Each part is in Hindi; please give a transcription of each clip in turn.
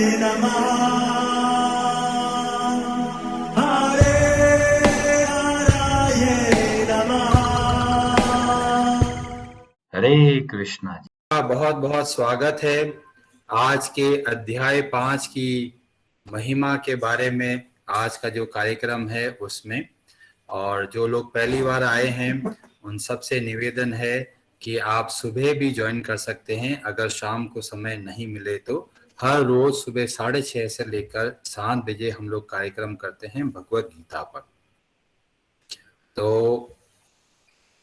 नमः। हरे हराय नमः। हरे कृष्णा जी का बहुत बहुत स्वागत है। आज के अध्याय 5 की महिमा के बारे में आज का जो कार्यक्रम है उसमें, और जो लोग पहली बार आए हैं उन सबसे निवेदन है कि आप सुबह भी ज्वाइन कर सकते हैं। अगर शाम को समय नहीं मिले तो हर रोज सुबह 6:30 से लेकर 7 बजे हम लोग कार्यक्रम करते हैं भगवत गीता पर। तो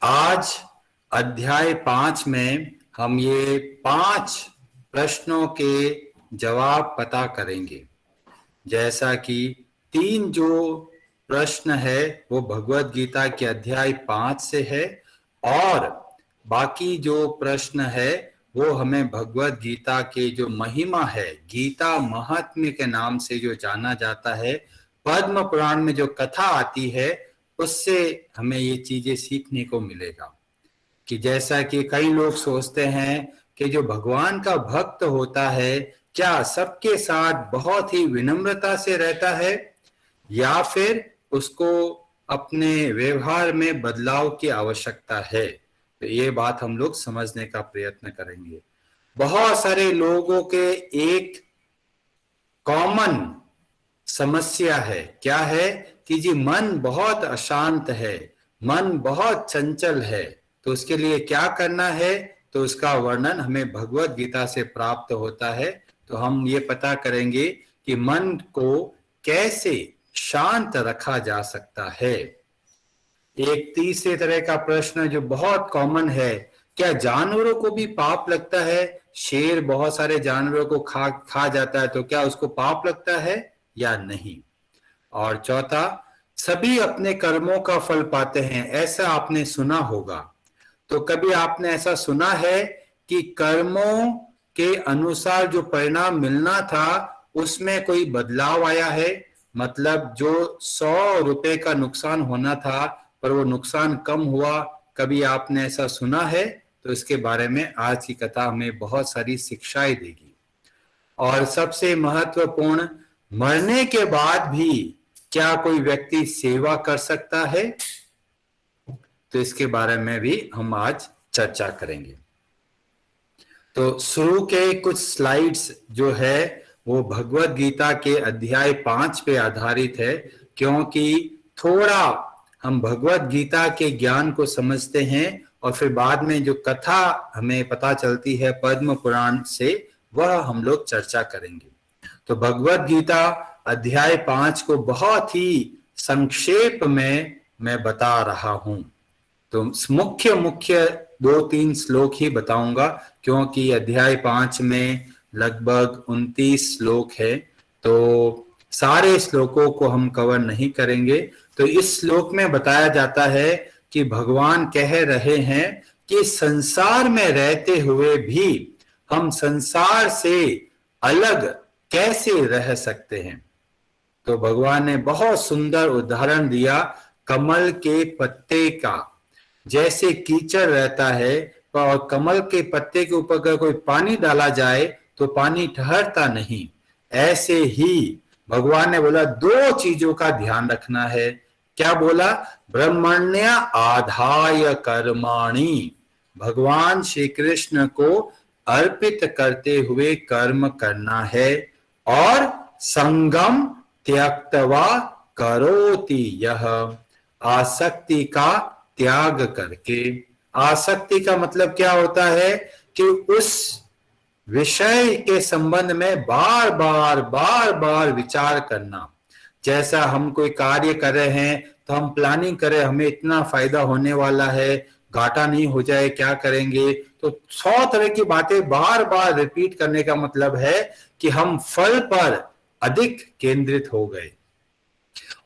आज अध्याय 5 में हम ये 5 प्रश्नों के जवाब पता करेंगे। जैसा कि 3 जो प्रश्न है वो भगवत गीता के अध्याय 5 से है, और बाकी जो प्रश्न है वो हमें भगवत गीता के जो महिमा है, गीता महात्म्य के नाम से जो जाना जाता है, पद्म पुराण में जो कथा आती है उससे हमें ये चीजें सीखने को मिलेगा। कि जैसा कि कई लोग सोचते हैं कि जो भगवान का भक्त होता है क्या सबके साथ बहुत ही विनम्रता से रहता है, या फिर उसको अपने व्यवहार में बदलाव की आवश्यकता है। तो ये बात हम लोग समझने का प्रयत्न करेंगे। बहुत सारे लोगों के एक कॉमन समस्या है, क्या है कि जी मन बहुत अशांत है, मन बहुत चंचल है। तो उसके लिए क्या करना है, तो उसका वर्णन हमें भगवत गीता से प्राप्त होता है। तो हम ये पता करेंगे कि मन को कैसे शांत रखा जा सकता है। एक तीसरे तरह का प्रश्न जो बहुत कॉमन है, क्या जानवरों को भी पाप लगता है? शेर बहुत सारे जानवरों को खा जाता है, तो क्या उसको पाप लगता है या नहीं? और चौथा, सभी अपने कर्मों का फल पाते हैं, ऐसा आपने सुना होगा। तो कभी आपने ऐसा सुना है कि कर्मों के अनुसार जो परिणाम मिलना था उसमें कोई बदलाव आया है? मतलब जो 100 रुपए का नुकसान होना था पर वो नुकसान कम हुआ, कभी आपने ऐसा सुना है? तो इसके बारे में आज की कथा हमें बहुत सारी शिक्षाएं देगी। और सबसे महत्वपूर्ण, मरने के बाद भी क्या कोई व्यक्ति सेवा कर सकता है? तो इसके बारे में भी हम आज चर्चा करेंगे। तो शुरू के कुछ स्लाइड्स जो है वो भगवत गीता के अध्याय 5 पे आधारित है, क्योंकि थोड़ा हम भगवत गीता के ज्ञान को समझते हैं और फिर बाद में जो कथा हमें पता चलती है पद्म पुराण से, वह हम लोग चर्चा करेंगे। तो भगवत गीता अध्याय 5 को बहुत ही संक्षेप में मैं बता रहा हूं। तो मुख्य 2-3 श्लोक ही बताऊंगा, क्योंकि अध्याय 5 में लगभग 29 श्लोक है, तो सारे श्लोकों को हम कवर नहीं करेंगे। तो इस श्लोक में बताया जाता है कि भगवान कह रहे हैं कि संसार में रहते हुए भी हम संसार से अलग कैसे रह सकते हैं। तो भगवान ने बहुत सुंदर उदाहरण दिया कमल के पत्ते का। जैसे कीचड़ रहता है और कमल के पत्ते के ऊपर अगर कोई पानी डाला जाए तो पानी ठहरता नहीं, ऐसे ही भगवान ने बोला 2 चीजों का ध्यान रखना है। क्या बोला? ब्रह्मण्य आधाय कर्माणि, भगवान श्री कृष्ण को अर्पित करते हुए कर्म करना है, और संगम त्यक्तवा करोति यह, आसक्ति का त्याग करके। आसक्ति का मतलब क्या होता है कि उस विषय के संबंध में बार बार विचार करना। जैसा हम कोई कार्य कर रहे हैं तो हम प्लानिंग करें, हमें इतना फायदा होने वाला है, घाटा नहीं हो जाए, क्या करेंगे। तो 100 तरह की बातें बार बार रिपीट करने का मतलब है कि हम फल पर अधिक केंद्रित हो गए,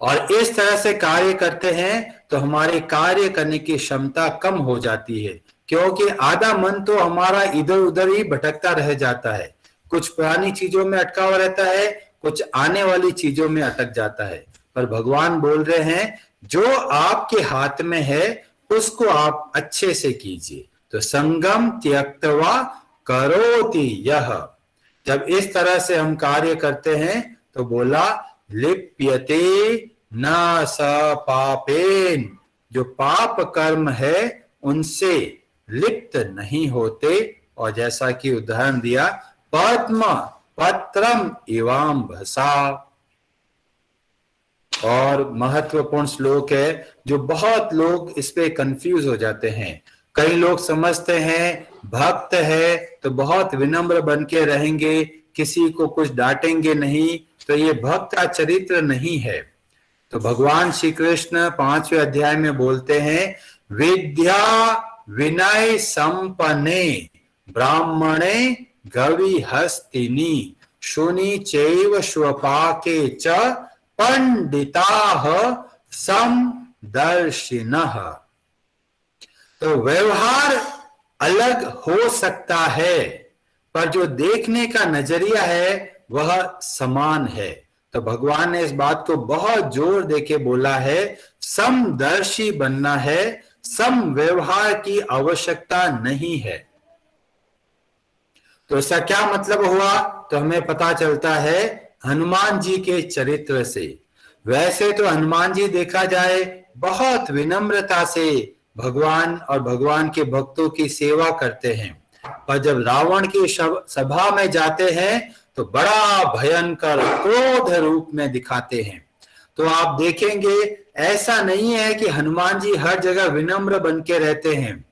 और इस तरह से कार्य करते हैं तो हमारे कार्य करने की क्षमता कम हो जाती है, क्योंकि आधा मन तो हमारा इधर उधर ही भटकता रह जाता है। कुछ पुरानी चीजों में अटका हुआ रहता है, कुछ आने वाली चीजों में अटक जाता है। पर भगवान बोल रहे हैं जो आपके हाथ में है उसको आप अच्छे से कीजिए। तो संगम त्यक्तवा करोति यह, जब इस तरह से हम कार्य करते हैं तो बोला लिप्यते न स पापेन, जो पाप कर्म है उनसे लिप्त नहीं होते। और जैसा कि उदाहरण दिया, पद्म पत्रम इवाम्भसा। और महत्वपूर्ण श्लोक है जो बहुत लोग इस पे कंफ्यूज हो जाते हैं। कई लोग समझते हैं भक्त है तो बहुत विनम्र बन के रहेंगे, किसी को कुछ डांटेंगे नहीं, तो ये भक्त का चरित्र नहीं है। तो भगवान श्री कृष्ण 5वें अध्याय में बोलते हैं, विद्या विनय संपन्ने ब्राह्मणे गवि हस्तिनी शुनि चैव स्वपाके च पंडिताः समदर्शिनः। तो व्यवहार अलग हो सकता है पर जो देखने का नजरिया है वह समान है। तो भगवान ने इस बात को बहुत जोर देके बोला है, समदर्शी बनना है, सम व्यवहार की आवश्यकता नहीं है। तो इसका क्या मतलब हुआ? तो हमें पता चलता है हनुमान जी के चरित्र से। वैसे तो हनुमान जी देखा जाए बहुत विनम्रता से भगवान और भगवान के भक्तों की सेवा करते हैं, पर जब रावण की सभा में जाते हैं तो बड़ा भयंकर क्रोध रूप में दिखाते हैं। तो आप देखेंगे ऐसा नहीं है कि हनुमान जी हर जगह विनम्र बन के रहते हैं।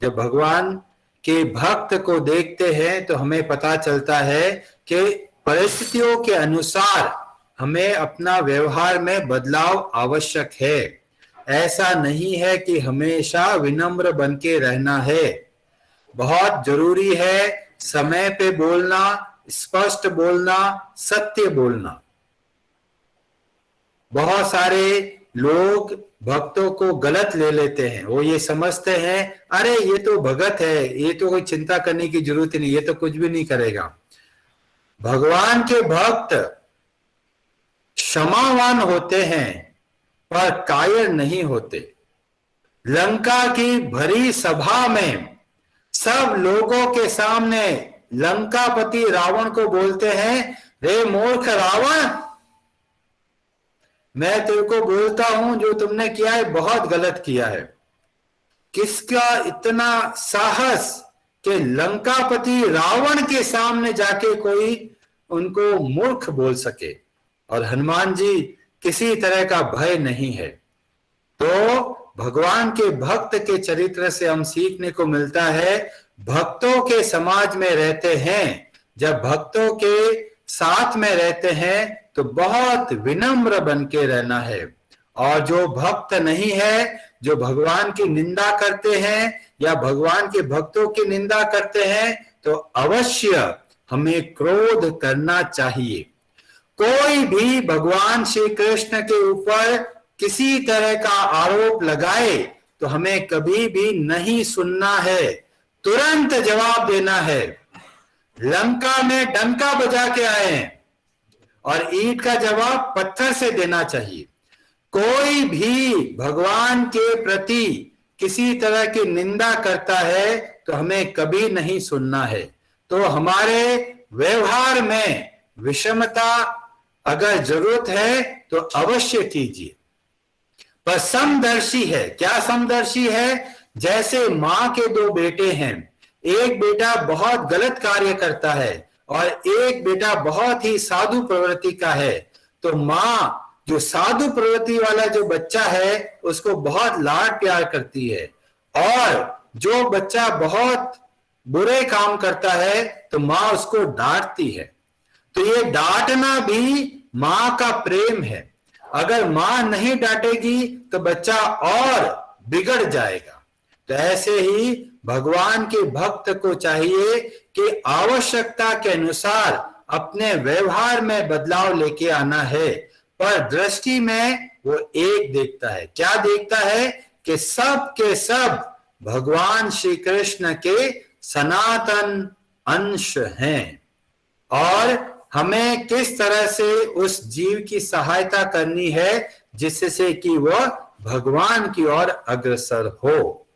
जब भगवान के भक्त को देखते हैं तो हमें पता चलता है कि परिस्थितियों के अनुसार हमें अपना व्यवहार में बदलाव आवश्यक है। ऐसा नहीं है कि हमेशा विनम्र बन के रहना है। बहुत जरूरी है समय पे बोलना, स्पष्ट बोलना, सत्य बोलना। बहुत सारे लोग भक्तों को गलत ले लेते हैं। वो ये समझते हैं अरे ये तो भगत है, ये तो कोई चिंता करने की जरूरत ही नहीं, ये तो कुछ भी नहीं करेगा। भगवान के भक्त क्षमावान होते हैं पर कायर नहीं होते। लंका की भरी सभा में सब लोगों के सामने लंकापति रावण को बोलते हैं, रे मूर्ख रावण, मैं तेरे को बोलता हूं जो तुमने किया है बहुत गलत किया है। किसका इतना साहस कि लंकापति रावण के सामने जाके कोई उनको मूर्ख बोल सके। और हनुमान जी किसी तरह का भय नहीं है। तो भगवान के भक्त के चरित्र से हम सीखने को मिलता है, भक्तों के समाज में रहते हैं, जब भक्तों के साथ में रहते हैं तो बहुत विनम्र बन के रहना है। और जो भक्त नहीं है, जो भगवान की निंदा करते हैं या भगवान के भक्तों की निंदा करते हैं, तो अवश्य हमें क्रोध करना चाहिए। कोई भी भगवान श्री कृष्ण के ऊपर किसी तरह का आरोप लगाए तो हमें कभी भी नहीं सुनना है, तुरंत जवाब देना है। लंका में डंका बजा के आए और ईंट का जवाब पत्थर से देना चाहिए। कोई भी भगवान के प्रति किसी तरह की निंदा करता है तो हमें कभी नहीं सुनना है। तो हमारे व्यवहार में विषमता अगर जरूरत है तो अवश्य कीजिए। पर समदर्शी है। क्या समदर्शी है? जैसे माँ के दो बेटे हैं, एक बेटा बहुत गलत कार्य करता है और एक बेटा बहुत ही साधु प्रवृत्ति का है, तो माँ जो साधु प्रवृत्ति वाला जो बच्चा है उसको बहुत लाड प्यार करती है, और जो बच्चा बहुत बुरे काम करता है तो माँ उसको डांटती है। तो ये डांटना भी माँ का प्रेम है। अगर माँ नहीं डांटेगी तो बच्चा और बिगड़ जाएगा। तो ऐसे ही भगवान के भक्त को चाहिए कि आवश्यकता के अनुसार अपने व्यवहार में बदलाव लेके आना है, पर दृष्टि में वो एक देखता है। क्या देखता है? कि सब के सब भगवान श्री कृष्ण के सनातन अंश हैं और हमें किस तरह से उस जीव की सहायता करनी है जिससे कि वह भगवान की ओर अग्रसर हो।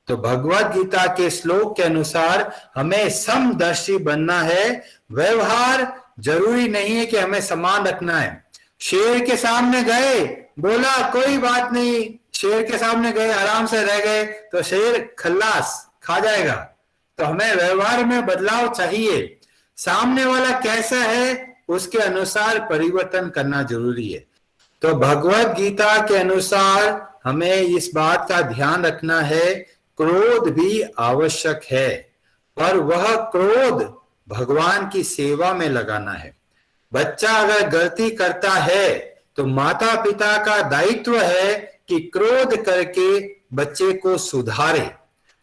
तो भगवत गीता के श्लोक के अनुसार हमें समदर्शी बनना है। व्यवहार जरूरी नहीं है कि हमें समान रखना है। शेर के सामने गए, बोला कोई बात नहीं, शेर के सामने गए, आराम से रह गए, तो शेर खल्लास खा जाएगा। तो हमें व्यवहार में बदलाव चाहिए। सामने वाला कैसा है उसके अनुसार परिवर्तन करना जरूरी है। तो भगवत गीता के अनुसार हमें इस बात का ध्यान रखना है, क्रोध भी आवश्यक है, पर वह क्रोध भगवान की सेवा में लगाना है। बच्चा अगर गलती करता है तो माता पिता का दायित्व है कि क्रोध करके बच्चे को सुधारे।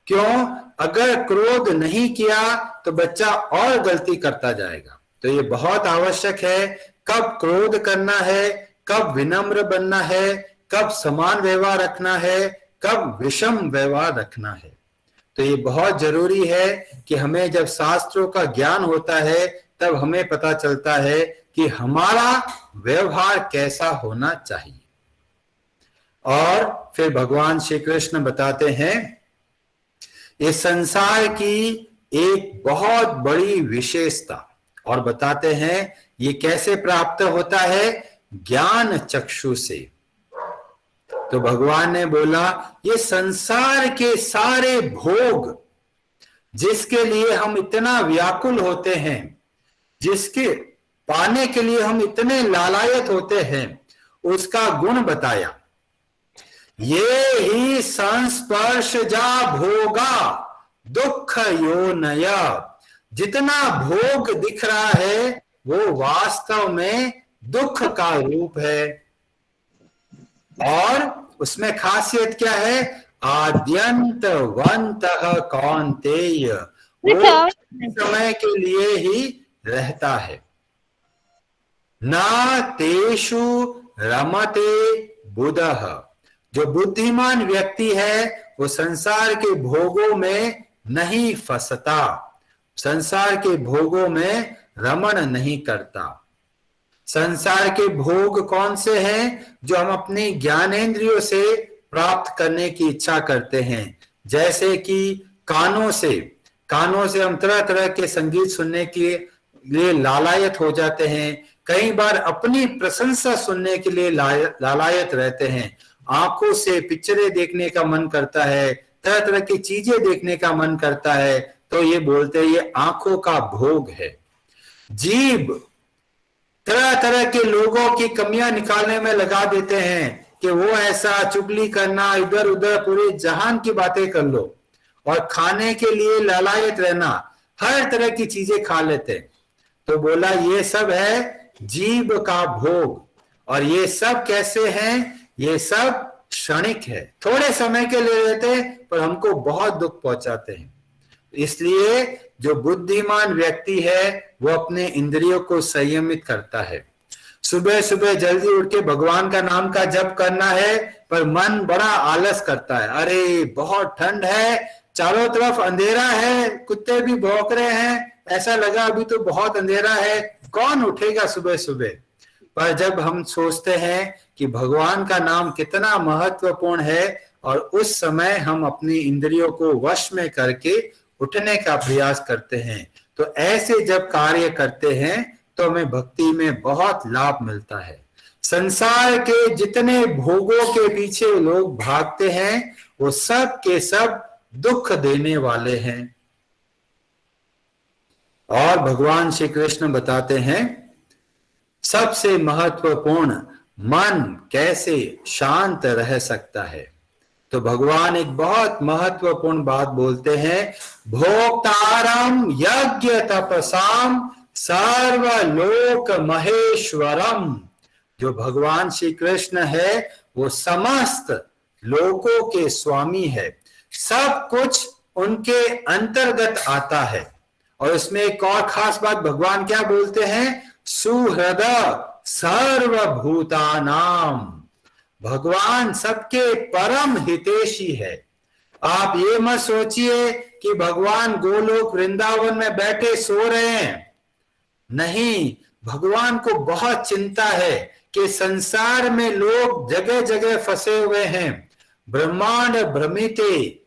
क्यों? अगर क्रोध नहीं किया तो बच्चा और गलती करता जाएगा। तो ये बहुत आवश्यक है, कब क्रोध करना है, कब विनम्र बनना है, कब समान व्यवहार रखना है, कब विषम व्यवहार रखना है। तो ये बहुत जरूरी है कि हमें जब शास्त्रों का ज्ञान होता है तब हमें पता चलता है कि हमारा व्यवहार कैसा होना चाहिए। और फिर भगवान श्री कृष्ण बताते हैं इस संसार की एक बहुत बड़ी विशेषता, और बताते हैं ये कैसे प्राप्त होता है, ज्ञान चक्षु से। तो भगवान ने बोला ये संसार के सारे भोग जिसके लिए हम इतना व्याकुल होते हैं, जिसके पाने के लिए हम इतने लालायत होते हैं, उसका गुण बताया। ये ही संस्पर्श जा भोगा दुख यो नया। जितना भोग दिख रहा है वो वास्तव में दुख का रूप है। और उसमें खासियत क्या है, आद्यंत वंत कौन्तेय, वो समय के लिए ही रहता है। ना तेषु रमते बुधः, जो बुद्धिमान व्यक्ति है वो संसार के भोगों में नहीं फंसता, संसार के भोगों में रमण नहीं करता। संसार के भोग कौन से हैं? जो हम अपनी ज्ञानेंद्रियों से प्राप्त करने की इच्छा करते हैं। जैसे कि कानों से हम तरह तरह के संगीत सुनने के लिए लालायत हो जाते हैं। कई बार अपनी प्रशंसा सुनने के लिए लालायत रहते हैं। आंखों से पिक्चरें देखने का मन करता है, तरह तरह की चीजें देखने का मन करता है, तो ये बोलते हैं ये आंखों का भोग है। जीभ तरह तरह के लोगों की कमियां निकालने में लगा देते हैं कि वो ऐसा, चुगली करना, इधर उधर पूरे जहान की बातें कर लो, और खाने के लिए लालायत रहना, हर तरह की चीजें खा लेते हैं। तो बोला ये सब है जीभ का भोग। और ये सब कैसे हैं? ये सब क्षणिक है, थोड़े समय के लिए रहते हैं पर हमको बहुत दुख पहुंचाते हैं। इसलिए जो बुद्धिमान व्यक्ति है वो अपने इंद्रियों को संयमित करता है। सुबह सुबह जल्दी उठ के भगवान का नाम का जप करना है, पर मन बड़ा आलस करता है। अरे बहुत ठंड है, चारों तरफ अंधेरा है, कुत्ते भी भौंक रहे हैं, ऐसा लगा अभी तो बहुत अंधेरा है, कौन उठेगा सुबह सुबह। पर जब हम सोचते हैं कि भगवान का नाम कितना महत्वपूर्ण है और उस समय हम अपनी इंद्रियों को वश में करके उठने का प्रयास करते हैं, तो ऐसे जब कार्य करते हैं तो हमें भक्ति में बहुत लाभ मिलता है। संसार के जितने भोगों के पीछे लोग भागते हैं वो सब के सब दुख देने वाले हैं। और भगवान श्री कृष्ण बताते हैं सबसे महत्वपूर्ण, मन कैसे शांत रह सकता है। तो भगवान एक बहुत महत्वपूर्ण बात बोलते हैं, भोक्तारम यज्ञ तपसाम सर्वलोक महेश्वरम। जो भगवान श्री कृष्ण है वो समस्त लोकों के स्वामी है, सब कुछ उनके अंतर्गत आता है। और इसमें एक और खास बात भगवान क्या बोलते हैं, सुहृदय सर्वभूतानाम। भगवान सबके परम हितैषी है। आप ये मत सोचिए कि भगवान गोलोक वृंदावन में बैठे सो रहे हैं, नहीं, भगवान को बहुत चिंता है कि संसार में लोग जगह जगह फंसे हुए हैं, ब्रह्मांड भ्रमिते,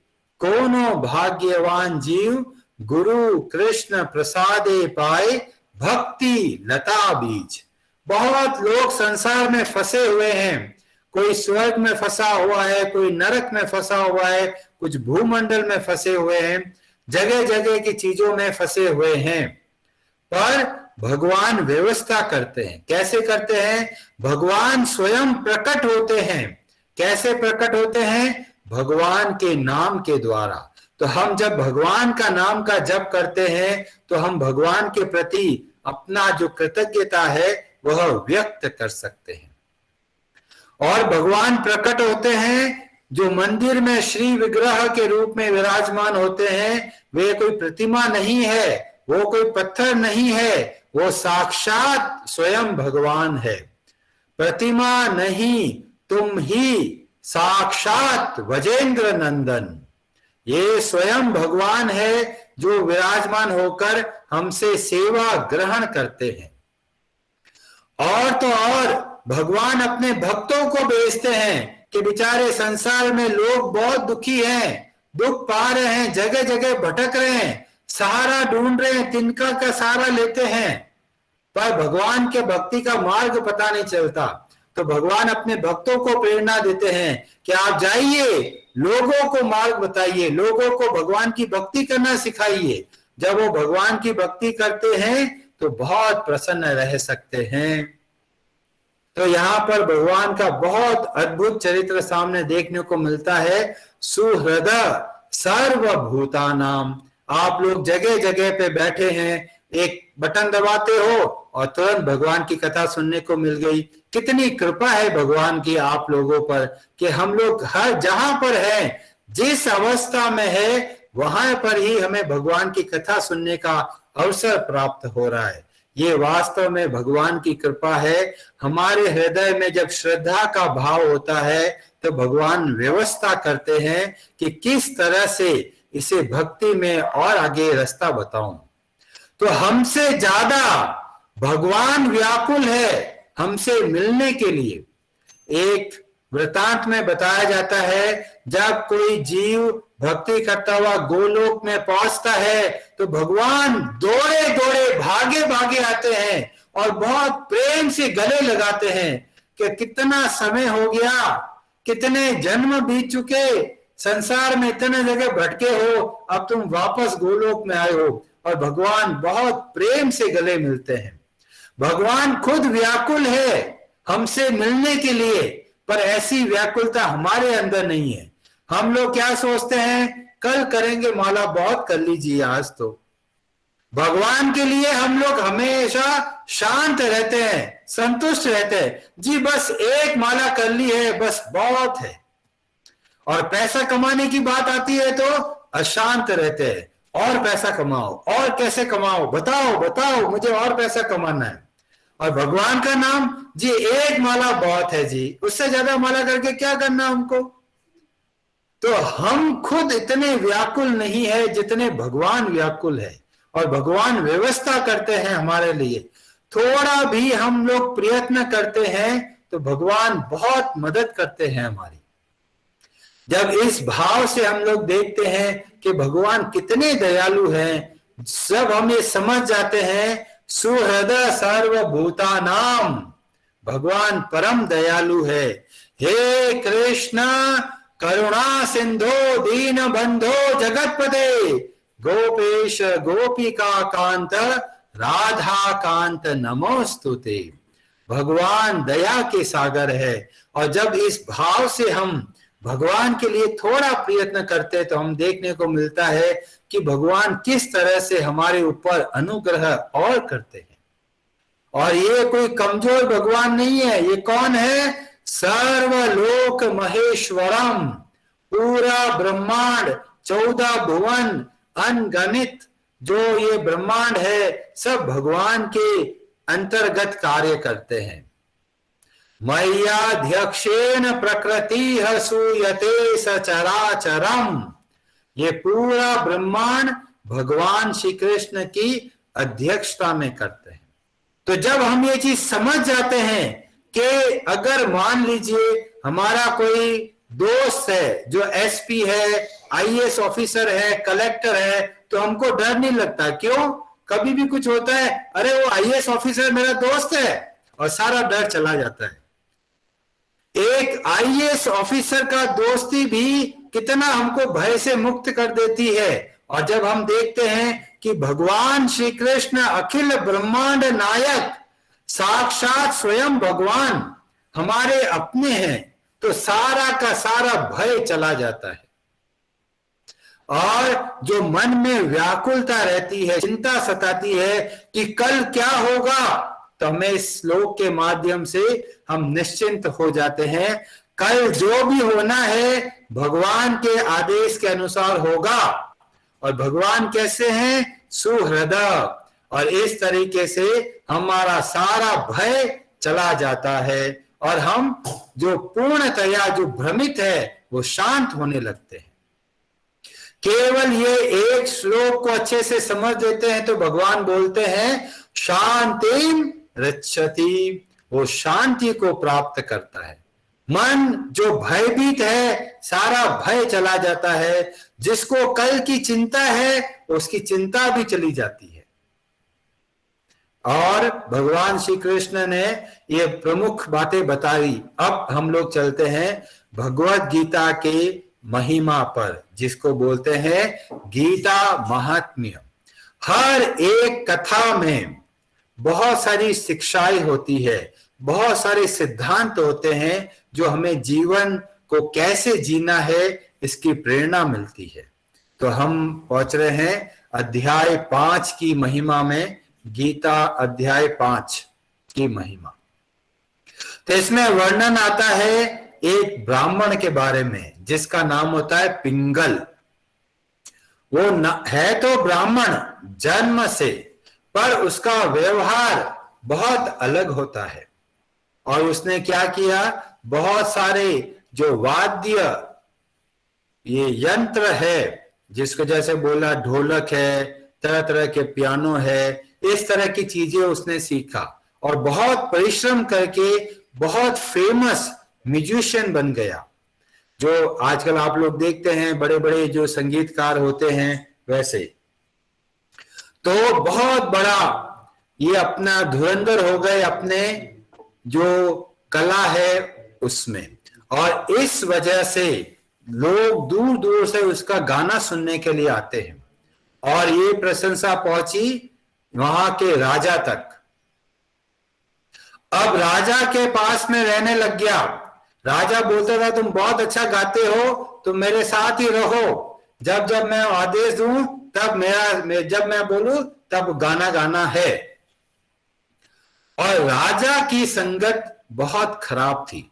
कोनो भाग्यवान जीव गुरु कृष्ण प्रसादे पाए भक्ति लता बीज। बहुत लोग संसार में फंसे हुए हैं, कोई स्वर्ग में फंसा हुआ है, कोई नरक में फंसा हुआ है, कुछ भूमंडल में फंसे हुए हैं, जगह जगह की चीजों में फंसे हुए हैं। पर भगवान व्यवस्था करते हैं। कैसे करते हैं? भगवान स्वयं प्रकट होते हैं। कैसे प्रकट होते हैं? भगवान के नाम के द्वारा। तो हम जब भगवान का नाम का जप करते हैं तो हम भगवान के प्रति अपना जो कृतज्ञता है वह व्यक्त कर सकते हैं। और भगवान प्रकट होते हैं, जो मंदिर में श्री विग्रह के रूप में विराजमान होते हैं, वे कोई प्रतिमा नहीं है, वो कोई पत्थर नहीं है, वो साक्षात स्वयं भगवान है। प्रतिमा नहीं, तुम ही साक्षात वजेंद्र नंदन। ये स्वयं भगवान है जो विराजमान होकर हमसे सेवा ग्रहण करते हैं। और तो और भगवान अपने भक्तों को भेजते हैं कि बेचारे संसार में लोग बहुत दुखी हैं, दुख पा रहे हैं, जगह जगह भटक रहे हैं, सहारा ढूंढ रहे हैं, तिनका का सहारा लेते हैं, पर भगवान के भक्ति का मार्ग पता नहीं चलता। तो भगवान अपने भक्तों को प्रेरणा देते हैं कि आप जाइए, लोगों को मार्ग बताइए, लोगों को भगवान की भक्ति करना सिखाइए। जब वो भगवान की भक्ति करते हैं तो बहुत प्रसन्न रह सकते हैं। तो यहाँ पर भगवान का बहुत अद्भुत चरित्र सामने देखने को मिलता है। सुहृदय सर्वभूतानाम। आप लोग जगह जगह पे बैठे हैं, एक बटन दबाते हो और तुरंत भगवान की कथा सुनने को मिल गई। कितनी कृपा है भगवान की आप लोगों पर कि हम लोग हर जहां पर हैं, जिस अवस्था में है, वहां पर ही हमें भगवान की कथा सुनने का अवसर प्राप्त हो रहा है। ये वास्तव में भगवान की कृपा है। हमारे हृदय में जब श्रद्धा का भाव होता है तो भगवान व्यवस्था करते हैं कि किस तरह से इसे भक्ति में और आगे रास्ता बताऊं। तो हमसे ज्यादा भगवान व्याकुल है हमसे मिलने के लिए। एक वृतांत में बताया जाता है, जब कोई जीव भक्ति करता हुआ गोलोक में पहुंचता है तो भगवान दौड़े दौड़े भागे भागे आते हैं और बहुत प्रेम से गले लगाते हैं कि कितना समय हो गया, कितने जन्म बीत चुके, संसार में इतने जगह भटके हो, अब तुम वापस गोलोक में आए हो। और भगवान बहुत प्रेम से गले मिलते हैं। भगवान खुद व्याकुल है हमसे मिलने के लिए, पर ऐसी व्याकुलता हमारे अंदर नहीं है। हम लोग क्या सोचते हैं, कल करेंगे माला, बहुत कर लीजिए आज तो। भगवान के लिए हम लोग हमेशा शांत रहते हैं, संतुष्ट रहते हैं। जी बस एक माला कर ली है, बस बहुत है। और पैसा कमाने की बात आती है तो अशांत रहते हैं, और पैसा कमाओ, और कैसे कमाओ, बताओ बताओ, मुझे और पैसा कमाना है। और भगवान का नाम, जी एक माला बहुत है जी, उससे ज्यादा माला करके क्या करना हमको। तो हम खुद इतने व्याकुल नहीं है जितने भगवान व्याकुल है, और भगवान व्यवस्था करते हैं हमारे लिए। थोड़ा भी हम लोग प्रयत्न करते हैं तो भगवान बहुत मदद करते हैं हमारी। जब इस भाव से हम लोग देखते हैं कि भगवान कितने दयालु हैं, जब हम ये समझ जाते हैं, सुहृदय सर्वभूतानाम, भगवान परम दयालु है। हे कृष्ण करुणा सिंधो दीन बंधो जगतपते, गोपेश गोपिका कांत राधा कांत नमोस्तुते। भगवान दया के सागर है। और जब इस भाव से हम भगवान के लिए थोड़ा प्रयत्न करते हैं तो हम देखने को मिलता है कि भगवान किस तरह से हमारे ऊपर अनुग्रह और करते हैं। और ये कोई कमजोर भगवान नहीं है। ये कौन है? सर्वलोक महेश्वरम, पूरा ब्रह्मांड, 14 भुवन अनगणित जो ये ब्रह्मांड है, सब भगवान के अंतर्गत कार्य करते हैं। मय्याध्यक्षेण प्रकृति सूयते सचराचरम, ये पूरा ब्रह्मांड भगवान श्री कृष्ण की अध्यक्षता में करते हैं। तो जब हम ये चीज समझ जाते हैं कि अगर मान लीजिए हमारा कोई दोस्त है, जो एसपी है, आईएएस ऑफिसर है, कलेक्टर है, तो हमको डर नहीं लगता। क्यों? कभी भी कुछ होता है, अरे वो आईएएस ऑफिसर मेरा दोस्त है, और सारा डर चला जाता है। एक आईएएस ऑफिसर का दोस्ती भी कितना हमको भय से मुक्त कर देती है। और जब हम देखते हैं कि भगवान श्री कृष्ण अखिल ब्रह्मांड नायक, साक्षात स्वयं भगवान हमारे अपने हैं, तो सारा का सारा भय चला जाता है। और जो मन में व्याकुलता रहती है, चिंता सताती है कि कल क्या होगा, तो हमें इस श्लोक के माध्यम से हम निश्चिंत हो जाते हैं। कल जो भी होना है भगवान के आदेश के अनुसार होगा। और भगवान कैसे हैं? सुहृदय। और इस तरीके से हमारा सारा भय चला जाता है और हम जो पूर्णतया जो भ्रमित है वो शांत होने लगते हैं। केवल ये एक श्लोक को अच्छे से समझ लेते हैं तो भगवान बोलते हैं शांतिम रक्षति, वो शांति को प्राप्त करता है। मन जो भयभीत है, सारा भय चला जाता है। जिसको कल की चिंता है, उसकी चिंता भी चली जाती है। और भगवान श्री कृष्ण ने ये प्रमुख बातें बताई। अब हम लोग चलते हैं भगवत गीता के महिमा पर, जिसको बोलते हैं गीता महात्म्य। हर एक कथा में बहुत सारी शिक्षाएं होती है, बहुत सारे सिद्धांत होते हैं जो हमें जीवन को कैसे जीना है इसकी प्रेरणा मिलती है। तो हम पहुंच रहे हैं अध्याय 5 की महिमा में। गीता अध्याय 5 की महिमा। तो इसमें वर्णन आता है एक ब्राह्मण के बारे में जिसका नाम होता है पिंगल। वो है तो ब्राह्मण जन्म से, पर उसका व्यवहार बहुत अलग होता है। और उसने क्या किया, बहुत सारे जो वाद्य ये यंत्र है, जिसको जैसे बोला ढोलक है, तरह तरह के पियानो है, इस तरह की चीजें उसने सीखा और बहुत परिश्रम करके बहुत फेमस म्यूजिशियन बन गया। जो आजकल आप लोग देखते हैं बड़े बड़े जो संगीतकार होते हैं वैसे। तो बहुत बड़ा ये अपना धुरंधर हो गए अपने जो कला है उसमें। और इस वजह से लोग दूर दूर से उसका गाना सुनने के लिए आते हैं। और ये प्रशंसा पहुंची वहां के राजा तक। अब राजा के पास में रहने लग गया। राजा बोलता था तुम बहुत अच्छा गाते हो, तुम मेरे साथ ही रहो, जब जब मैं आदेश दूं तब जब मैं बोलूं तब गाना गाना है। और राजा की संगत बहुत खराब थी।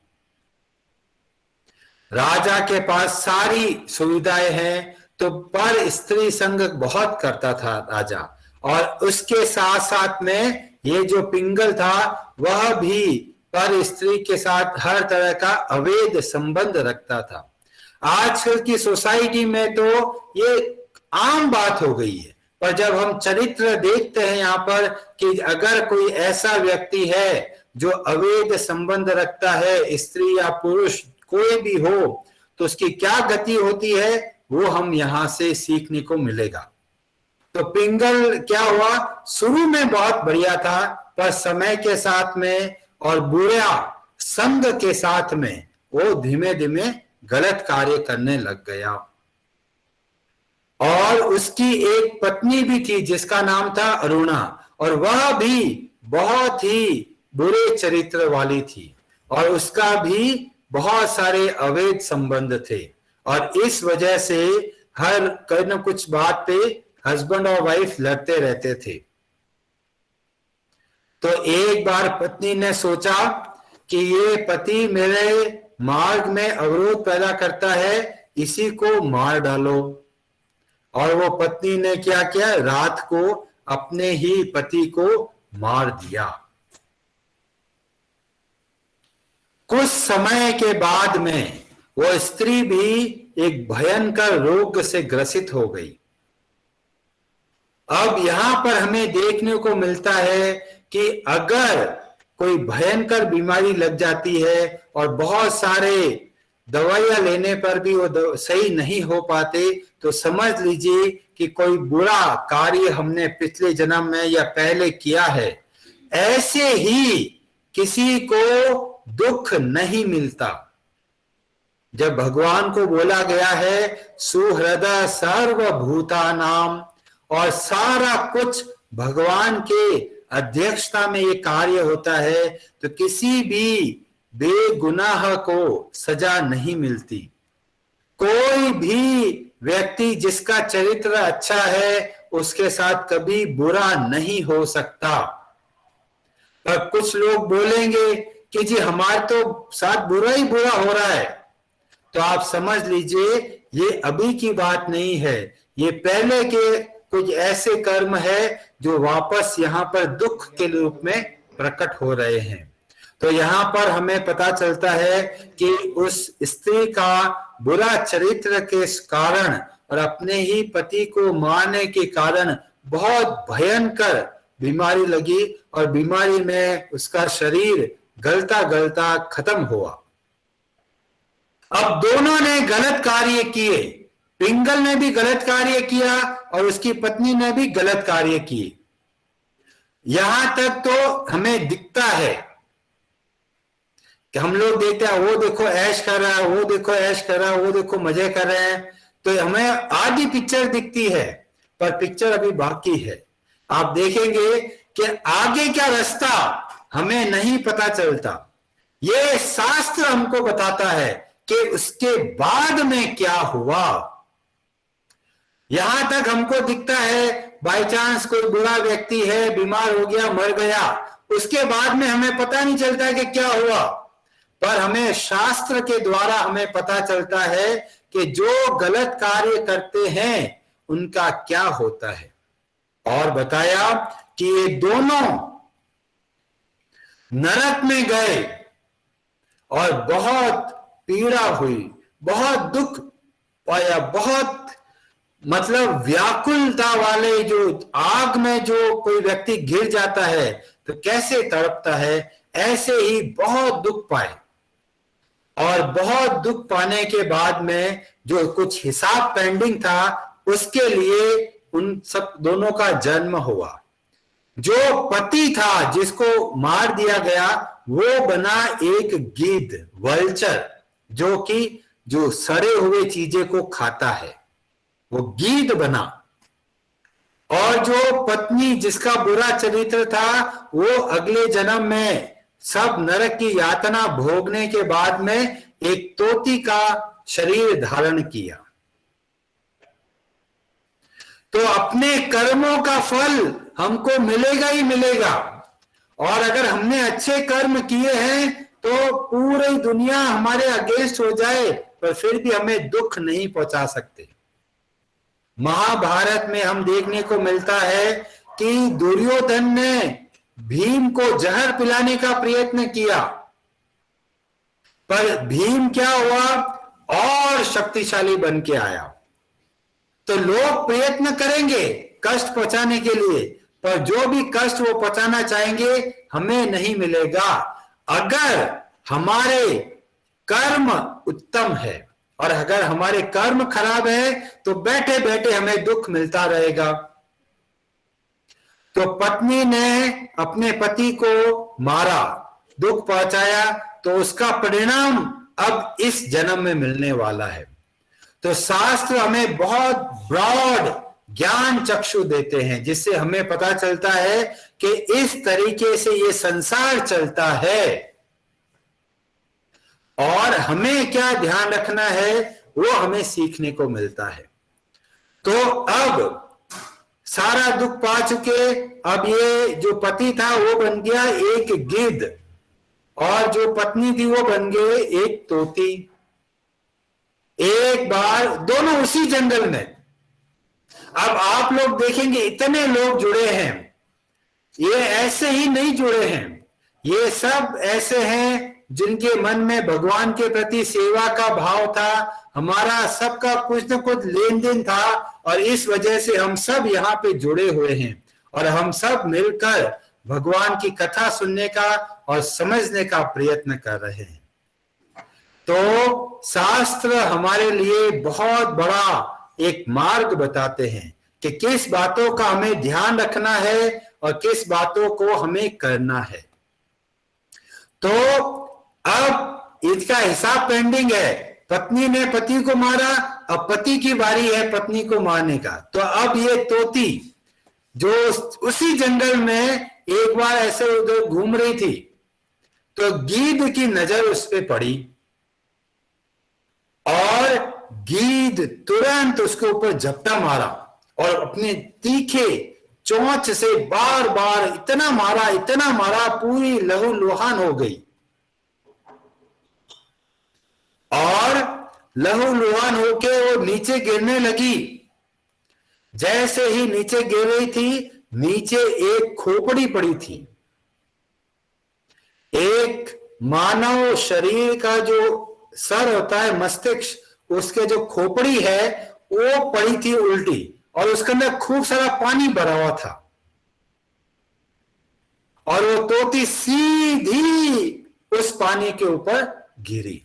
राजा के पास सारी सुविधाएं हैं, तो पर स्त्री संग बहुत करता था राजा। और उसके साथ साथ में ये जो पिंगल था वह भी पर स्त्री के साथ हर तरह का अवैध संबंध रखता था। आजकल की सोसाइटी में तो ये आम बात हो गई है, पर जब हम चरित्र देखते हैं यहाँ पर कि अगर कोई ऐसा व्यक्ति है जो अवैध संबंध रखता है, स्त्री या पुरुष कोई भी हो, तो उसकी क्या गति होती है वो हम यहाँ से सीखने को मिलेगा। तो पिंगल क्या हुआ, शुरू में बहुत बढ़िया था, पर समय के साथ में और बुरा संग के साथ में वो धीमे धीमे गलत कार्य करने लग गया। और उसकी एक पत्नी भी थी जिसका नाम था अरुणा, और वह भी बहुत ही बुरे चरित्र वाली थी और उसका भी बहुत सारे अवैध संबंध थे। और इस वजह से हर न कुछ बात पे हस्बैंड और वाइफ लड़ते रहते थे। तो एक बार पत्नी ने सोचा कि ये पति मेरे मार्ग में अवरोध पैदा करता है, इसी को मार डालो। और वो पत्नी ने क्या किया, रात को अपने ही पति को मार दिया। कुछ समय के बाद में वो स्त्री भी एक भयंकर रोग से ग्रसित हो गई। अब यहां पर हमें देखने को मिलता है कि अगर कोई भयंकर बीमारी लग जाती है और बहुत सारे दवाइयां लेने पर भी वो सही नहीं हो पाते, तो समझ लीजिए कि कोई बुरा कार्य हमने पिछले जन्म में या पहले किया है। ऐसे ही किसी को दुख नहीं मिलता। जब भगवान को बोला गया है सुहृदय सर्वभूतानाम, और सारा कुछ भगवान के अध्यक्षता में ये कार्य होता है, तो किसी भी बेगुनाह को सजा नहीं मिलती। कोई भी व्यक्ति जिसका चरित्र अच्छा है उसके साथ कभी बुरा नहीं हो सकता। पर कुछ लोग बोलेंगे कि जी हमारे तो साथ बुरा ही बुरा हो रहा है, तो आप समझ लीजिए ये अभी की बात नहीं है, ये पहले के कुछ ऐसे कर्म है जो वापस यहाँ पर दुख के रूप में प्रकट हो रहे हैं। तो यहाँ पर हमें पता चलता है कि उस स्त्री का बुरा चरित्र के कारण और अपने ही पति को मारने के कारण बहुत भयंकर बीमारी लगी, और बीमारी में उसका शरीर गलता गलता खत्म हुआ। अब दोनों ने गलत कार्य किए, पिंगल ने भी गलत कार्य किया और उसकी पत्नी ने भी गलत कार्य किए। यहां तक तो हमें दिखता है कि हम लोग देखते हैं वो देखो ऐश कर रहा है, वो देखो ऐश कर रहा है, वो देखो मजे कर रहे हैं, तो हमें आधी पिक्चर दिखती है, पर पिक्चर अभी बाकी है। आप देखेंगे कि आगे क्या रास्ता हमें नहीं पता चलता। ये शास्त्र हमको बताता है कि उसके बाद में क्या हुआ। यहां तक हमको दिखता है बाई चांस कोई बुरा व्यक्ति है, बीमार हो गया, मर गया, उसके बाद में हमें पता नहीं चलता कि क्या हुआ, पर हमें शास्त्र के द्वारा हमें पता चलता है कि जो गलत कार्य करते हैं उनका क्या होता है। और बताया कि ये दोनों नरक में गए और बहुत पीड़ा हुई, बहुत दुख पाया, बहुत मतलब व्याकुलता वाले, जो आग में जो कोई व्यक्ति गिर जाता है तो कैसे तड़पता है, ऐसे ही बहुत दुख पाए। और बहुत दुख पाने के बाद में जो कुछ हिसाब पेंडिंग था उसके लिए उन सब दोनों का जन्म हुआ। जो पति था जिसको मार दिया गया वो बना एक गिद्ध, वल्चर, जो कि जो सड़े हुए चीजें को खाता है, वो गिद्ध बना। और जो पत्नी जिसका बुरा चरित्र था वो अगले जन्म में सब नरक की यातना भोगने के बाद में एक तोती का शरीर धारण किया। तो अपने कर्मों का फल हमको मिलेगा ही मिलेगा। और अगर हमने अच्छे कर्म किए हैं तो पूरी दुनिया हमारे अगेंस्ट हो जाए पर फिर भी हमें दुख नहीं पहुंचा सकते। महाभारत में हम देखने को मिलता है कि दुर्योधन ने भीम को जहर पिलाने का प्रयत्न किया, पर भीम क्या हुआ, और शक्तिशाली बन के आया। तो लोग प्रयत्न करेंगे कष्ट पहुंचाने के लिए, पर जो भी कष्ट वो पहुंचाना चाहेंगे हमें नहीं मिलेगा। अगर हमारे कर्म उत्तम है और अगर हमारे कर्म खराब है तो बैठे बैठे हमें दुख मिलता रहेगा। तो पत्नी ने अपने पति को मारा, दुख पहुंचाया, तो उसका परिणाम अब इस जन्म में मिलने वाला है। तो शास्त्र हमें बहुत ब्रॉड ज्ञान चक्षु देते हैं जिससे हमें पता चलता है कि इस तरीके से ये संसार चलता है और हमें क्या ध्यान रखना है वो हमें सीखने को मिलता है। तो अब सारा दुख पा चुके, अब ये जो पति था वो बन गया एक गिद्ध और जो पत्नी थी वो बन गए एक तोती। एक बार दोनों उसी जंगल में। अब आप लोग देखेंगे इतने लोग जुड़े हैं, ये ऐसे ही नहीं जुड़े हैं, ये सब ऐसे हैं जिनके मन में भगवान के प्रति सेवा का भाव था, हमारा सबका कुछ न कुछ लेन देन था और इस वजह से हम सब यहाँ पे जुड़े हुए हैं और हम सब मिलकर भगवान की कथा सुनने का और समझने का प्रयत्न कर रहे हैं। तो शास्त्र हमारे लिए बहुत बड़ा एक मार्ग बताते हैं कि किस बातों का हमें ध्यान रखना है और किस बातों को हमें करना है। तो अब इसका हिसाब पेंडिंग है। पत्नी ने पति को मारा, अब पति की बारी है पत्नी को मारने का। तो अब ये तोती जो उसी जंगल में एक बार ऐसे उधर घूम रही थी, तो गीद की नजर उस पे पड़ी और गीद तुरंत उसके ऊपर झपटा मारा और अपने तीखे चोंच से बार बार इतना मारा, पूरी लहूलुहान हो गई और लहूलुहान होके वो नीचे गिरने लगी। जैसे ही नीचे गिर रही थी, नीचे एक खोपड़ी पड़ी थी। एक मानव शरीर का जो सर होता है, मस्तिष्क, उसके जो खोपड़ी है वो पड़ी थी उल्टी और उसके अंदर खूब सारा पानी भरा हुआ था और वो तोती सीधी उस पानी के ऊपर गिरी।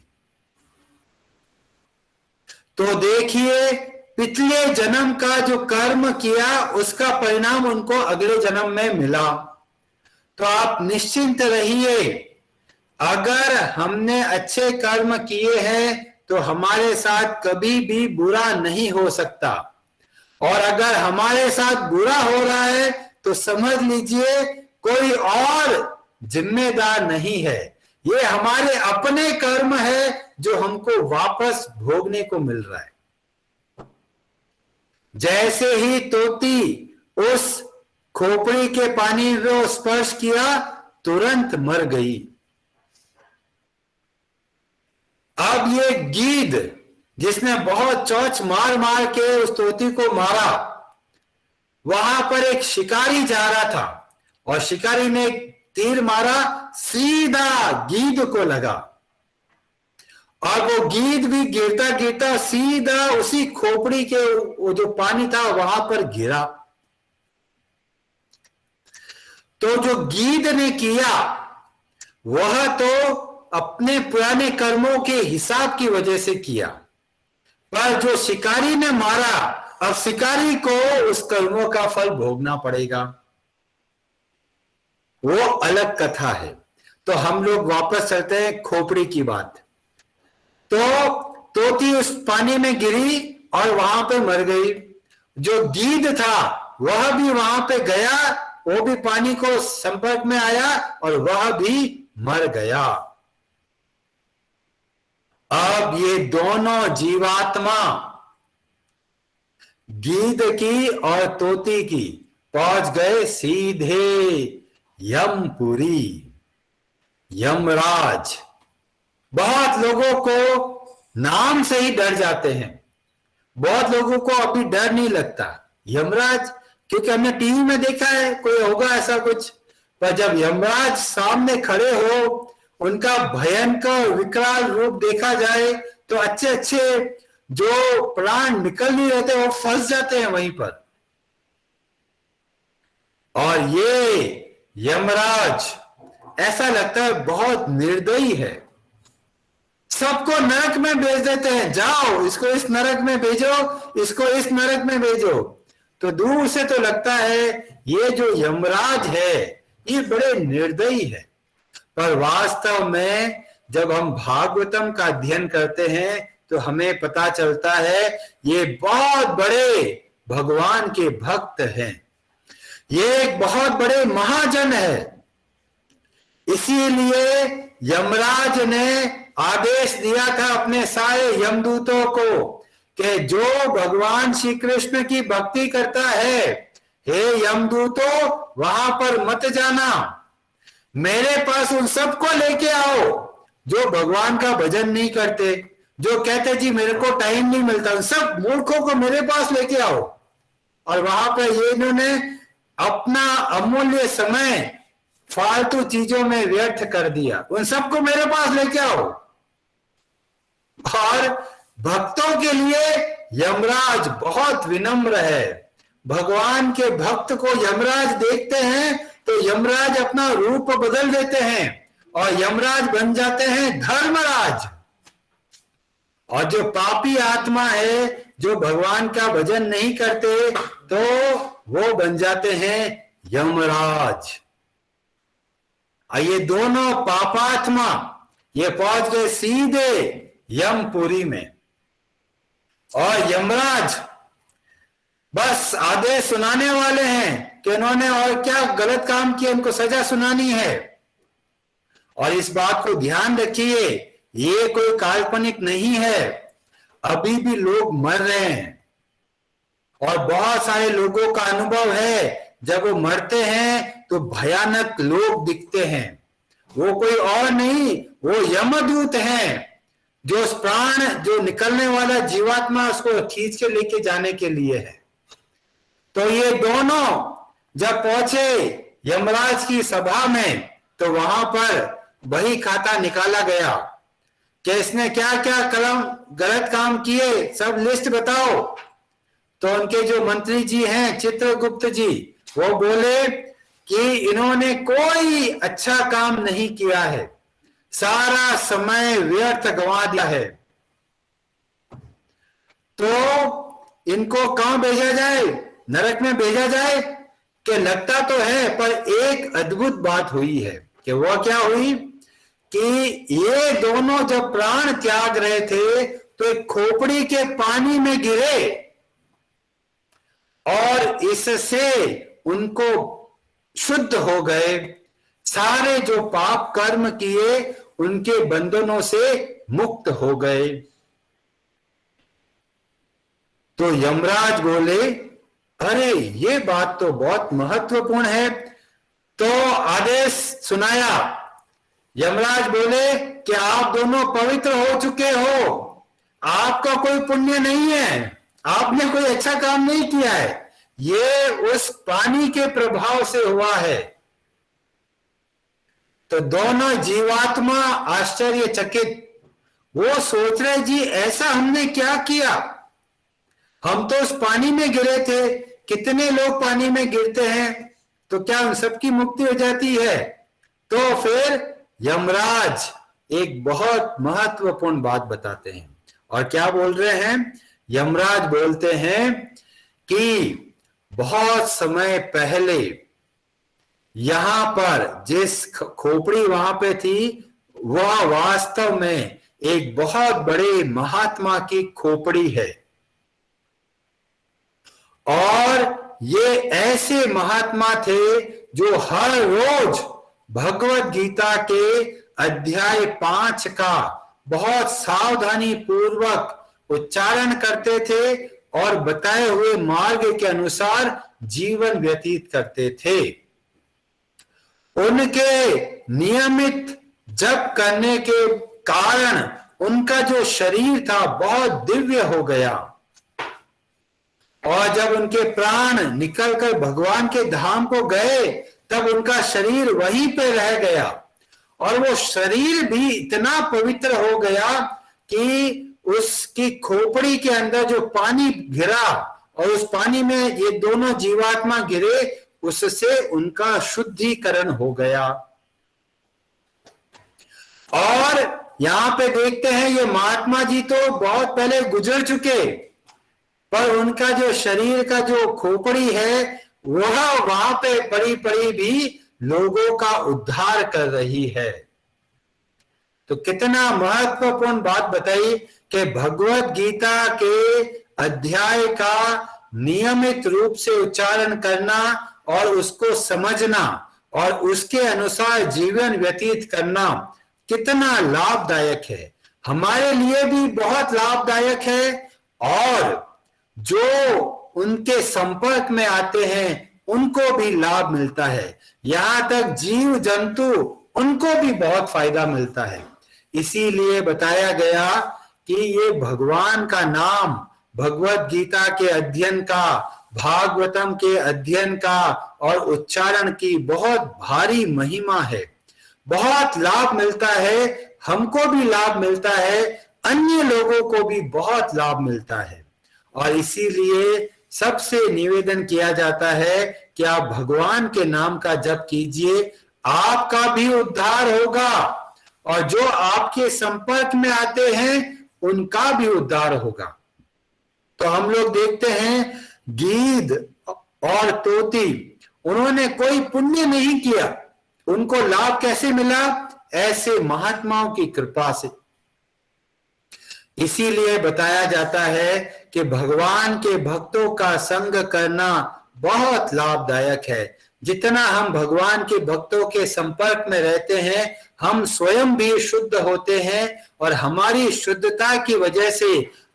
तो देखिए, पिछले जन्म का जो कर्म किया उसका परिणाम उनको अगले जन्म में मिला। तो आप निश्चिंत रहिए, अगर हमने अच्छे कर्म किए हैं तो हमारे साथ कभी भी बुरा नहीं हो सकता, और अगर हमारे साथ बुरा हो रहा है तो समझ लीजिए कोई और जिम्मेदार नहीं है, ये हमारे अपने कर्म है जो हमको वापस भोगने को मिल रहा है। जैसे ही तोती उस खोपड़ी के पानी को स्पर्श किया, तुरंत मर गई। अब ये गीद जिसने बहुत चोंच मार मार के उस तोती को मारा, वहां पर एक शिकारी जा रहा था और शिकारी ने तीर मारा, सीधा गीद को लगा और वो गीद भी गिरता गिरता सीधा उसी खोपड़ी के वो जो पानी था वहां पर गिरा। तो जो गीद ने किया वह तो अपने पुराने कर्मों के हिसाब की वजह से किया, पर जो शिकारी ने मारा, अब शिकारी को उस कर्मों का फल भोगना पड़ेगा। वो अलग कथा है। तो हम लोग वापस चलते हैं खोपड़ी की बात। तो तोती उस पानी में गिरी और वहां पे मर गई। जो गीद था वह भी वहां पे गया, वो भी पानी को संपर्क में आया और वह भी मर गया। अब ये दोनों जीवात्मा, गीद की और तोती की, पहुंच गए सीधे यमपुरी, यमराज। बहुत लोगों को नाम से ही डर जाते हैं, बहुत लोगों को अभी डर नहीं लगता यमराज, क्योंकि हमने टीवी में देखा है कोई होगा ऐसा कुछ, पर जब यमराज सामने खड़े हो, उनका भयंकर विकराल रूप देखा जाए तो अच्छे अच्छे जो प्राण निकल नहीं रहते वो फंस जाते हैं वहीं पर। और ये यमराज ऐसा लगता है बहुत निर्दयी है, सबको नरक में भेज देते हैं, जाओ इसको इस नरक में भेजो, इसको इस नरक में भेजो। तो दूर से तो लगता है ये जो यमराज है ये बड़े निर्दयी है, पर वास्तव में जब हम भागवतम का अध्ययन करते हैं तो हमें पता चलता है ये बहुत बड़े भगवान के भक्त हैं, ये एक बहुत बड़े महाजन है। इसीलिए यमराज ने आदेश दिया था अपने सारे यमदूतों को कि जो भगवान श्री कृष्ण की भक्ति करता है, हे यमदूतों वहां पर मत जाना, मेरे पास उन सबको लेके आओ जो भगवान का भजन नहीं करते, जो कहते जी मेरे को टाइम नहीं मिलता, उन सब मूर्खों को मेरे पास लेके आओ। और वहां पर ये इन्होंने अपना अमूल्य समय फालतू चीजों में व्यर्थ कर दिया, उन सबको मेरे पास लेके आओ। और भक्तों के लिए यमराज बहुत विनम्र है, भगवान के भक्त को यमराज देखते हैं तो यमराज अपना रूप बदल देते हैं और यमराज बन जाते हैं धर्मराज। और जो पापी आत्मा है, जो भगवान का भजन नहीं करते, तो वो बन जाते हैं यमराज। और ये दोनों पापात्मा ये पहुंच गए सीधे यमपुरी में। और यमराज बस आदेश सुनाने वाले हैं कि उन्होंने और क्या गलत काम किया, उनको सजा सुनानी है। और इस बात को ध्यान रखिए, ये कोई काल्पनिक नहीं है। अभी भी लोग मर रहे हैं और बहुत सारे लोगों का अनुभव है, जब वो मरते हैं तो भयानक लोग दिखते हैं। वो कोई और नहीं, वो यमदूत हैं, जो उस प्राण जो निकलने वाला जीवात्मा उसको खींच के लेके जाने के लिए है। तो ये दोनों जब पहुंचे यमराज की सभा में, तो वहां पर वही खाता निकाला गया कि इसने क्या क्या गलत काम किए, सब लिस्ट बताओ। तो उनके जो मंत्री जी हैं चित्रगुप्त जी, वो बोले कि इन्होंने कोई अच्छा काम नहीं किया है, सारा समय व्यर्थ गंवा दिया है। तो इनको कहां भेजा जाए? नरक में भेजा जाए? कि लगता तो है, पर एक अद्भुत बात हुई है। कि वो क्या हुई कि ये दोनों जब प्राण त्याग रहे थे तो एक खोपड़ी के पानी में गिरे और इससे उनको शुद्ध हो गए। सारे जो पाप कर्म किए उनके बंधनों से मुक्त हो गए। तो यमराज बोले, अरे ये बात तो बहुत महत्वपूर्ण है। तो आदेश सुनाया। यमराज बोले कि आप दोनों पवित्र हो चुके हो, आपका कोई पुण्य नहीं है, आपने कोई अच्छा काम नहीं किया है, ये उस पानी के प्रभाव से हुआ है। तो दोनों जीवात्मा आश्चर्यचकित, वो सोच रहे जी ऐसा हमने क्या किया, हम तो उस पानी में गिरे थे, कितने लोग पानी में गिरते हैं, तो क्या उन सबकी मुक्ति हो जाती है? तो फिर यमराज एक बहुत महत्वपूर्ण बात बताते हैं। और क्या बोल रहे हैं? यमराज बोलते हैं कि बहुत समय पहले यहां पर जिस खोपड़ी वहां पे थी, वह वास्तव में एक बहुत बड़े महात्मा की खोपड़ी है। और ये ऐसे महात्मा थे जो हर रोज भगवत गीता के अध्याय 5 का बहुत सावधानी पूर्वक उच्चारण करते थे और बताए हुए मार्ग के अनुसार जीवन व्यतीत करते थे। उनके नियमित जप करने के कारण उनका जो शरीर था बहुत दिव्य हो गया। और जब उनके प्राण निकलकर भगवान के धाम को गए, तब उनका शरीर वहीं पे रह गया। और वो शरीर भी इतना पवित्र हो गया कि उसकी खोपड़ी के अंदर जो पानी गिरा और उस पानी में ये दोनों जीवात्मा गिरे, उससे उनका शुद्धिकरण हो गया। और यहां पे देखते हैं ये महात्मा जी तो बहुत पहले गुजर चुके, पर उनका जो शरीर का जो खोपड़ी है वह वहां पे पड़ी पड़ी भी लोगों का उद्धार कर रही है। तो कितना महत्वपूर्ण बात बताई कि भगवत गीता के अध्याय का नियमित रूप से उच्चारण करना और उसको समझना और उसके अनुसार जीवन व्यतीत करना कितना लाभदायक है। हमारे लिए भी बहुत लाभदायक है और जो उनके संपर्क में आते हैं उनको भी लाभ मिलता है। यहां तक जीव जंतु उनको भी बहुत फायदा मिलता है। इसीलिए बताया गया कि ये भगवान का नाम, भगवत गीता के अध्ययन का, भागवतम के अध्ययन का और उच्चारण की बहुत भारी महिमा है। बहुत लाभ मिलता है, हमको भी लाभ मिलता है, अन्य लोगों को भी बहुत लाभ मिलता है। और इसीलिए सबसे निवेदन किया जाता है कि आप भगवान के नाम का जप कीजिए, आपका भी उद्धार होगा। और जो आपके संपर्क में आते हैं उनका भी उद्धार होगा। तो हम लोग देखते हैं गीद और तोती, उन्होंने कोई पुण्य नहीं किया, उनको लाभ कैसे मिला? ऐसे महात्माओं की कृपा से। इसीलिए बताया जाता है कि भगवान के भक्तों का संग करना बहुत लाभदायक है। जितना हम भगवान के भक्तों के संपर्क में रहते हैं, हम स्वयं भी शुद्ध होते हैं और हमारी शुद्धता की वजह से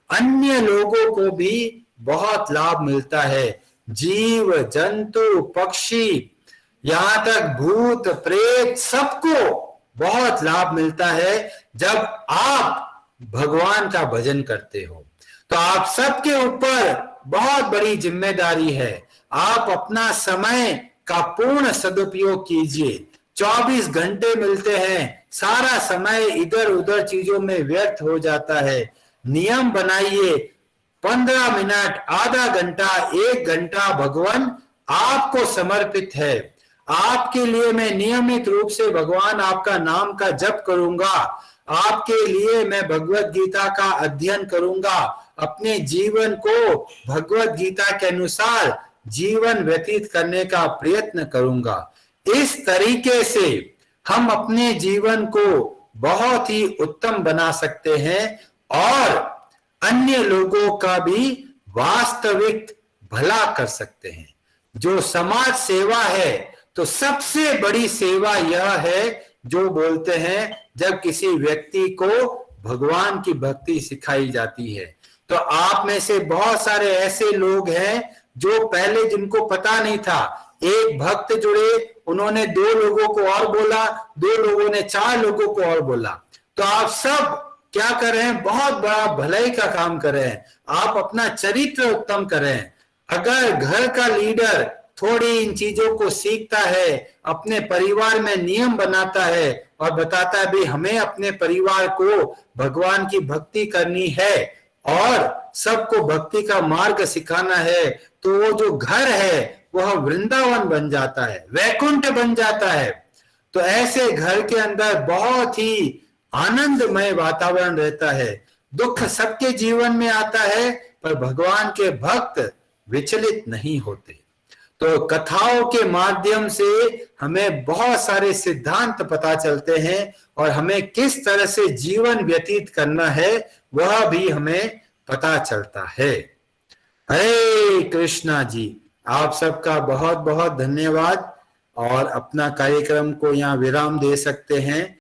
अन्य लोगों को भी बहुत लाभ मिलता है। जीव जंतु पक्षी यहां तक भूत प्रेत सबको बहुत लाभ मिलता है जब आप भगवान का भजन करते हो। तो आप सबके ऊपर बहुत बड़ी जिम्मेदारी है। आप अपना समय का पूर्ण सदुपयोग कीजिए। 24 घंटे मिलते हैं, सारा समय इधर उधर चीजों में व्यर्थ हो जाता है। नियम बनाइए, 15 मिनट, आधा घंटा, 1 घंटा भगवान आपको समर्पित है। आपके लिए मैं नियमित रूप से भगवान आपका नाम का जप करूंगा, आपके लिए मैं भगवत गीता का अध्ययन करूंगा, अपने जीवन को भगवत गीता के अनुसार जीवन व्यतीत करने का प्रयत्न करूंगा। इस तरीके से हम अपने जीवन को बहुत ही उत्तम बना सकते हैं और अन्य लोगों का भी वास्तविक भला कर सकते हैं। जो समाज सेवा है, तो सबसे बड़ी सेवा यह है जो बोलते हैं जब किसी व्यक्ति को भगवान की भक्ति सिखाई जाती है। तो आप में से बहुत सारे ऐसे लोग हैं जो पहले जिनको पता नहीं था, एक भक्त जुड़े, उन्होंने 2 लोगों को और बोला, 2 लोगों ने 4 लोगों को और बोला। तो आप सब क्या कर रहे हैं? बहुत बड़ा भलाई का काम कर रहे हैं। आप अपना चरित्र उत्तम कर रहे हैं। अगर घर का लीडर थोड़ी इन चीजों को सीखता है, अपने परिवार में नियम बनाता है और बताता है भाई हमें अपने परिवार को भगवान की भक्ति करनी है और सबको भक्ति का मार्ग सिखाना है, तो वो जो घर है वह वृंदावन बन जाता है, वैकुंठ बन जाता है। तो ऐसे घर के अंदर बहुत ही आनंदमय वातावरण रहता है। दुख सबके जीवन में आता है, पर भगवान के भक्त विचलित नहीं होते। तो कथाओं के माध्यम से हमें बहुत सारे सिद्धांत पता चलते हैं और हमें किस तरह से जीवन व्यतीत करना है वह भी हमें पता चलता है। हरे कृष्णा जी, आप सबका बहुत बहुत धन्यवाद और अपना कार्यक्रम को यहाँ विराम दे सकते हैं।